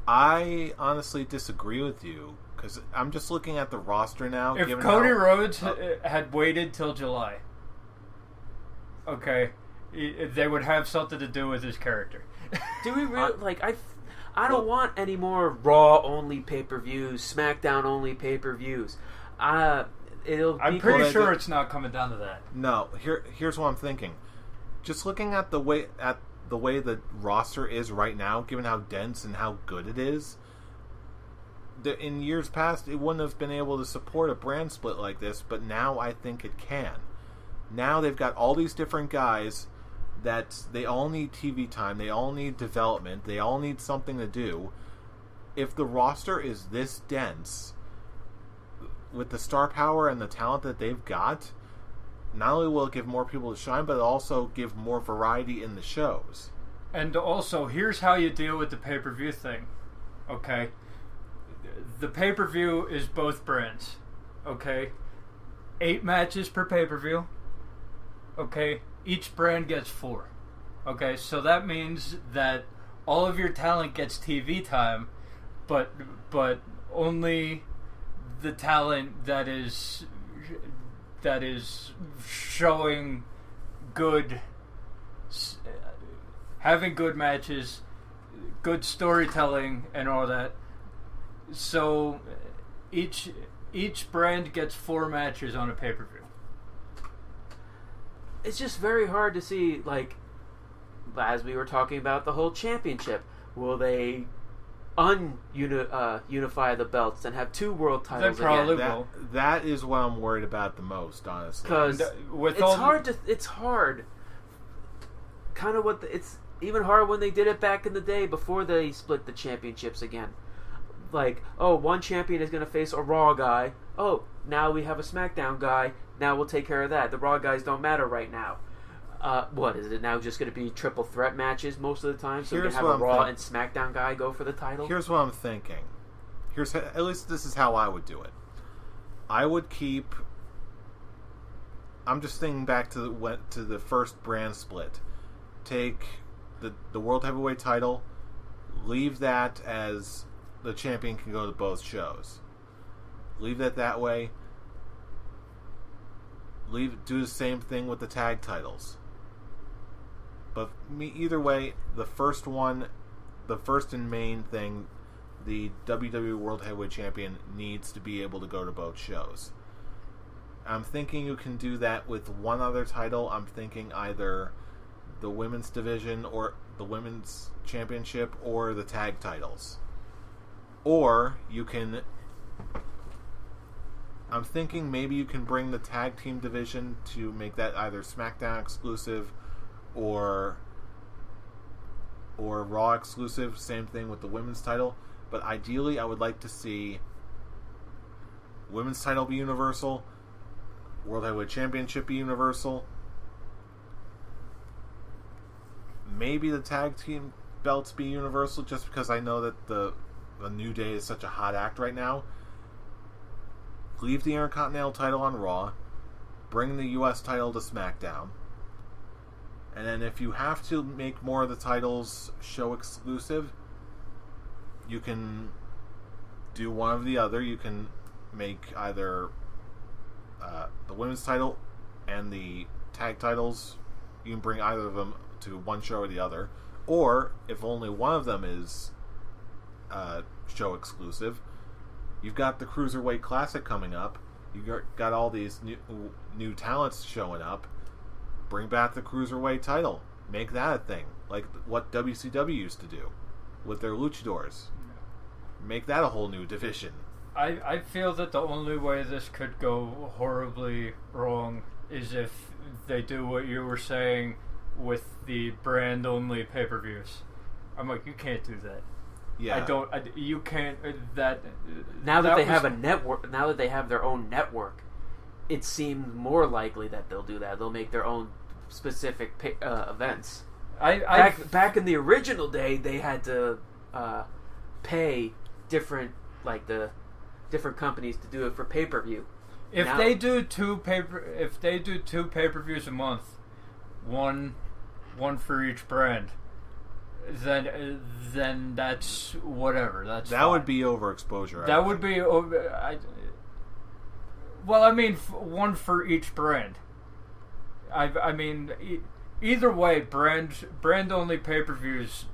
I
honestly disagree with you, because I'm just looking at the roster now.
If Cody Rhodes had waited till July, okay, they would have something to do with his character.
Do we really I don't want any more Raw only pay-per-views, SmackDown only pay-per-views. I'm
pretty sure it's not coming down to that.
No, here's what I'm thinking. Just looking at the way the roster is right now, given how dense and how good it is, in years past it wouldn't have been able to support a brand split like this, but now I think it can. Now they've got all these different guys that they all need TV time, they all need development, they all need something to do. If the roster is this dense, with the star power and the talent that they've got, not only will it give more people to shine, but it'll also give more variety in the shows.
And also, here's how you deal with the pay-per-view thing. Okay? The pay-per-view is both brands. Okay? 8 matches per pay-per-view. Okay? Each brand gets 4. Okay? So that means that all of your talent gets TV time, but only the talent that is showing good, having good matches, good storytelling, and all that. So each brand gets 4 matches on a pay-per-view.
It's just very hard to see, like, as we were talking about the whole championship, will they unify the belts and have 2 world titles
They probably
again?
will.
That is what I'm worried about the most, honestly.
Because it's hard. Kind of it's even hard when they did it back in the day before they split the championships again. Like, oh, one champion is going to face a Raw guy. Oh, now we have a SmackDown guy. Now we'll take care of that. The Raw guys don't matter right now. What is it now? Just going to be triple threat matches most of the time, so we can have a Raw and SmackDown guy go for the title.
Here's what I'm thinking. At least this is how I would do it. I would keep. I'm just thinking back to the first brand split. Take the World Heavyweight title, leave that as the champion can go to both shows. Leave that way. Do the same thing with the tag titles. But either way, the first and main thing, the WWE World Heavyweight Champion needs to be able to go to both shows. I'm thinking you can do that with one other title. I'm thinking either the women's division or the women's championship or the tag titles. Or you can... I'm thinking maybe you can bring the tag team division to make that either SmackDown exclusive or Raw exclusive. Same thing with the women's title. But ideally, I would like to see women's title be universal, World Heavyweight Championship be universal, maybe the tag team belts be universal, just because I know that the New Day is such a hot act right now. Leave the Intercontinental title on Raw, bring the US title to SmackDown, and then if you have to make more of the titles show exclusive, you can do one or the other. You can make either the women's title and the tag titles, you can bring either of them to one show or the other. Or, if only one of them is show exclusive, you've got the Cruiserweight Classic coming up. You got all these new talents showing up. Bring back the Cruiserweight title. Make that a thing. Like what WCW used to do with their luchadors. Make that a whole new division.
I feel that the only way this could go horribly wrong is if they do what you were saying with the brand-only pay-per-views. I'm like, you can't do that.
Yeah.
You can't. That
now that they have a network, now that they have their own network, it seems more likely that they'll do that. They'll make their own specific events. Back in the original day, they had to pay different companies to do it for pay-per-view.
If they do two pay-per-views a month, one for each brand, then that's whatever. That
fine. Would be overexposure.
That would be over. Well, I mean, one for each brand. I mean, either way, brand only pay-per-views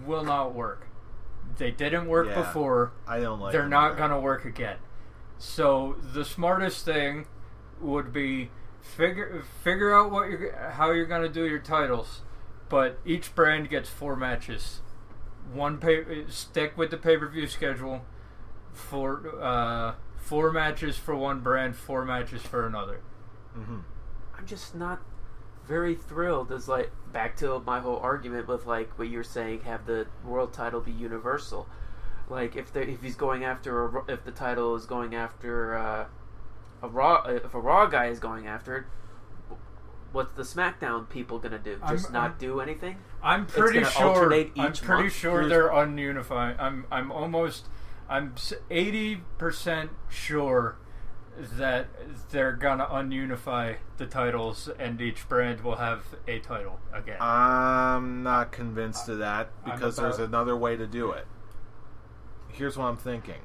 will not work. They didn't work before.
I don't like.
They're not gonna work again. So the smartest thing would be figure out how you're gonna do your titles, but each brand gets 4 matches. Stick with the pay-per-view schedule. 4 matches for one brand, 4 matches for another.
Mm-hmm.
I'm just not very thrilled. It's like back to my whole argument with like what you're saying, have the world title be universal. Like if he's going after if the title is going after if a Raw guy is going after it, what's the SmackDown people gonna do? Just not do anything?
I'm pretty sure. I'm pretty sure they're ununified. I'm 80% sure that they're gonna ununify the titles and each brand will have a title again.
I'm not convinced of that because there's another way to do it. Here's what I'm thinking.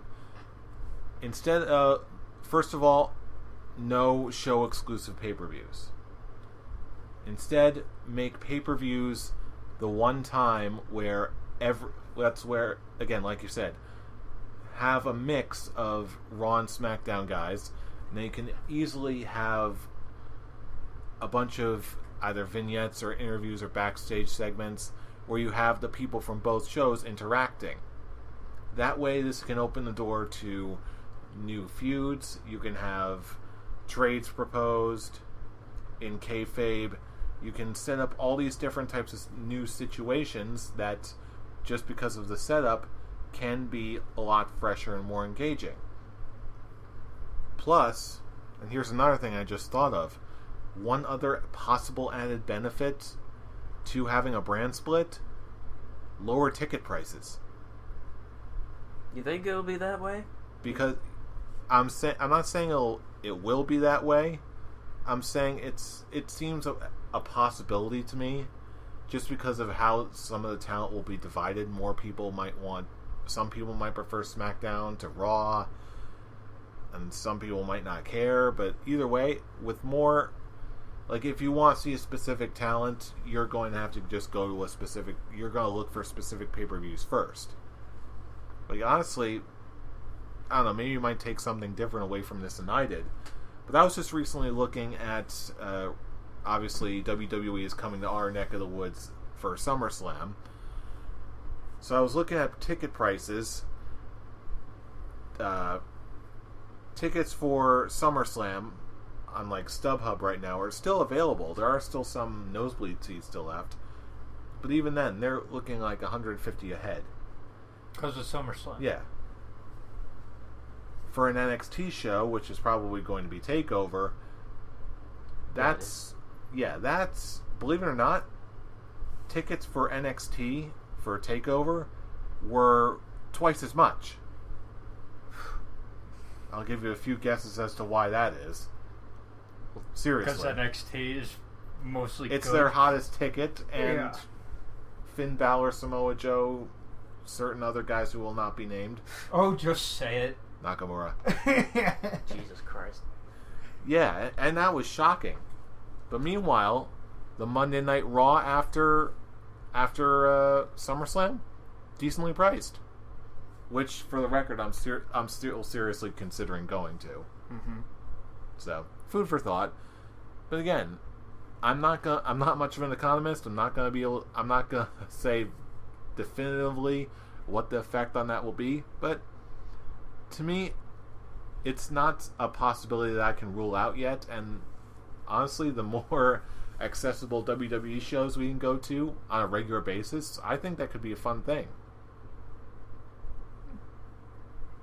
Instead of, first of all, no show exclusive pay-per-views. Instead, make pay-per-views the one time where that's where, again, like you said, have a mix of Raw and SmackDown guys, and they can easily have a bunch of either vignettes or interviews or backstage segments where you have the people from both shows interacting. That way, this can open the door to new feuds. You can have trades proposed in kayfabe. You can set up all these different types of new situations that, just because of the setup, can be a lot fresher and more engaging. Plus, and here's another thing I just thought of, one other possible added benefit to having a brand split: lower ticket prices.
You think it'll be that way?
Because I'm not saying it will be that way. I'm saying it seems a possibility to me, just because of how some of the talent will be divided. Some people might prefer SmackDown to Raw, and some people might not care. But either way, with more, like, if you want to see a specific talent, you're going to have to just go to you're going to look for specific pay-per-views first. Like, honestly, I don't know, maybe you might take something different away from this than I did. But I was just recently looking at, obviously, WWE is coming to our neck of the woods for SummerSlam. So I was looking at ticket prices. Tickets for SummerSlam on, like, StubHub right now are still available. There are still some nosebleed seats still left. But even then, they're looking like $150 a head.
Because of SummerSlam.
Yeah. For an NXT show, which is probably going to be TakeOver, that's, believe it or not, tickets for NXT for TakeOver were twice as much. I'll give you a few guesses as to why that is. Seriously.
Because NXT is mostly
It's
good.
their hottest ticket, and
Yeah.
Finn Balor, Samoa Joe, certain other guys who will not be named.
Oh, just say it.
Nakamura.
Jesus Christ.
Yeah, and that was shocking. But meanwhile, the Monday Night Raw after SummerSlam, decently priced. Which, for the record, I'm still seriously considering going to.
Mm-hmm.
So, food for thought. But again, I'm not much of an economist. I'm not gonna say definitively what the effect on that will be. But to me, it's not a possibility that I can rule out yet. And honestly, the more accessible WWE shows we can go to on a regular basis, I think that could be a fun thing.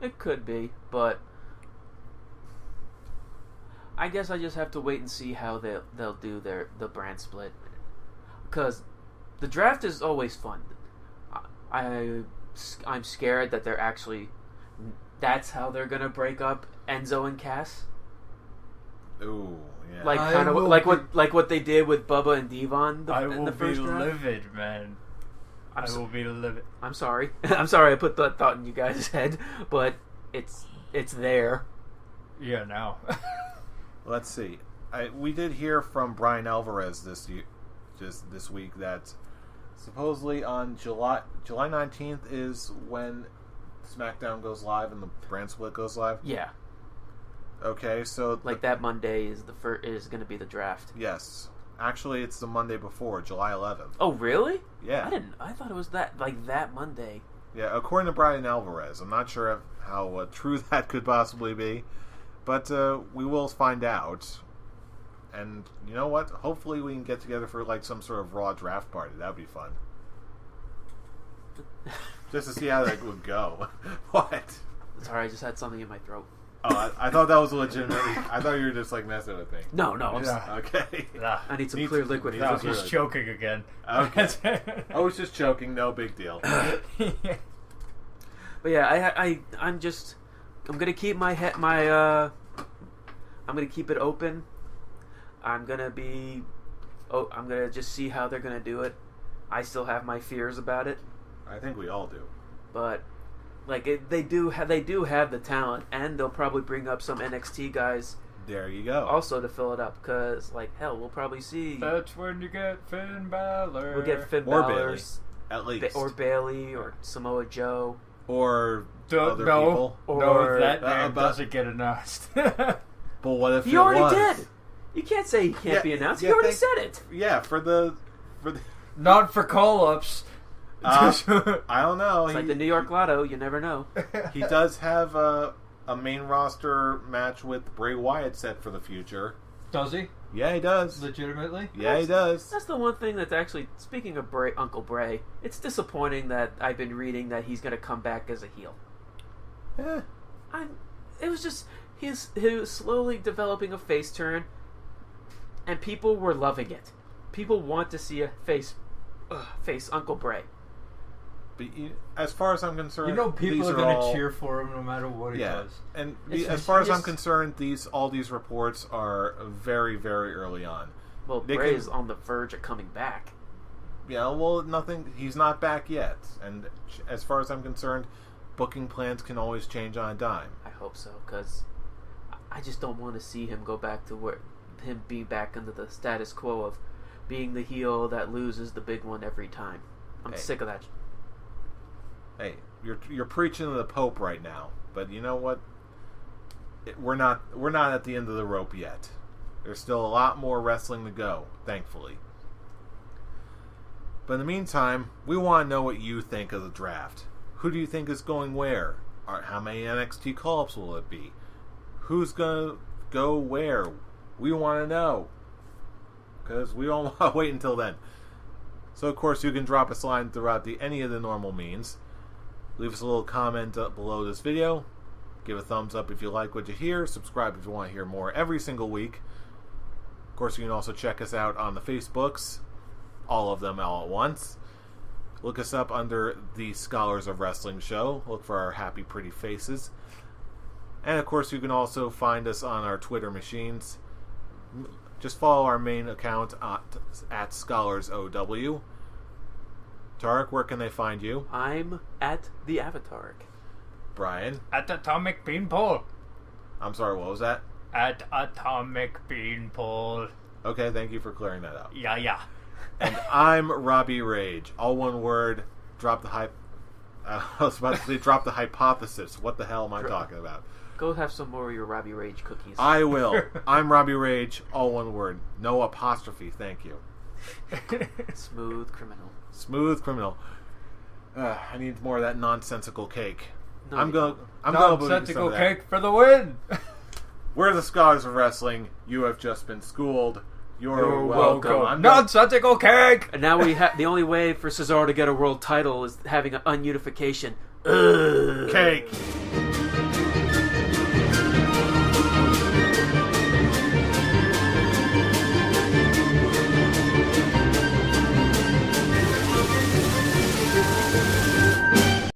It could be, but I guess I just have to wait and see how they'll do the brand split. Because the draft is always fun. I'm scared that that's how they're gonna break up Enzo and Cass.
Ooh, yeah.
Like kind of like what they did with Bubba and Devon in the first draft.
I will be livid, man. I will be livid.
I'm sorry. I'm sorry I put that thought in you guys' head, but it's there.
Yeah, now.
Let's see. We did hear from Brian Alvarez this week that supposedly on July 19th is when SmackDown goes live and the brand split goes live.
Yeah.
Okay, so
that Monday is is going to be the draft.
Yes. Actually, it's the Monday before, July 11th.
Oh, really?
Yeah.
I thought it was that Monday.
Yeah, according to Brian Alvarez. I'm not sure how true that could possibly be, but we will find out. And you know what? Hopefully we can get together for like some sort of Raw draft party. That would be fun. Just to see how that would go. What?
Sorry, I just had something in my throat.
Oh, I thought that was legitimately... I thought you were just like messing with me.
No,
Okay.
I need some clear liquid.
I was just choking again.
Okay. I was just choking. No big deal.
But yeah, I'm gonna keep my I'm gonna keep it open. I'm gonna just see how they're gonna do it. I still have my fears about it.
I think we all do.
But they do have the talent, and they'll probably bring up some NXT guys.
There you go.
Also to fill it up, because hell, we'll probably see.
That's when you get Finn Balor.
We'll get Finn
or
Balor,
Bailey, at least,
or Bailey, or Samoa Joe,
or other people.
Or
that name doesn't get announced.
But what if
he already did? You can't say he can't be announced. He already said it.
Yeah, for the
not for call-ups.
I don't know.
It's like the New York Lotto. You never know.
He does have a main roster match with Bray Wyatt set for the future.
Does he?
Yeah, he does.
Legitimately?
Yeah, he does.
That's the one thing that's actually, speaking of Uncle Bray, it's disappointing that I've been reading that he's going to come back as a heel.
Yeah.
It was just, he was slowly developing a face turn, and people were loving it. People want to see a face Uncle Bray.
But as far as I'm concerned,
people are going to cheer for him no matter what he does.
And as far as I'm concerned, all these reports are very, very early on.
Well, Bray is on the verge of coming back.
Yeah, well, he's not back yet. And as far as I'm concerned, booking plans can always change on a dime.
I hope so, because I just don't want to see him go back to him be back under the status quo of being the heel that loses the big one every time. I'm sick of that.
Hey, you're preaching to the Pope right now, but you know what? We're not at the end of the rope yet. There's still a lot more wrestling to go, thankfully. But in the meantime, we want to know what you think of the draft. Who do you think is going where? How many NXT call-ups will it be? Who's gonna go where? We want to know, because we don't want to wait until then. So, of course, you can drop us a line throughout any of the normal means. Leave us a little comment below this video. Give a thumbs up if you like what you hear. Subscribe if you want to hear more every single week. Of course, you can also check us out on the Facebooks. All of them all at once. Look us up under the Scholars of Wrestling Show. Look for our happy, pretty faces. And, of course, you can also find us on our Twitter machines. Just follow our main account at ScholarsOW. Tarek, where can they find you?
I'm at the Avataric.
Brian?
At Atomic Beanpole.
I'm sorry, what was that?
At Atomic Beanpole.
Okay, thank you for clearing that up.
Yeah.
And I'm Robbie Rage. All one word. Drop the hype. I was about to say drop the hypothesis. What the hell am I talking about?
Go have some more of your Robbie Rage cookies.
I will. I'm Robbie Rage. All one word. No apostrophe. Thank you.
Smooth criminal.
Smooth criminal. I need more of that nonsensical cake.
No,
I'm going.
Nonsensical cake for the win.
We're the Scholars of Wrestling. You have just been schooled. You're welcome.
Nonsensical cake.
And now the only way for Cesaro to get a world title is having an ununification.
Cake.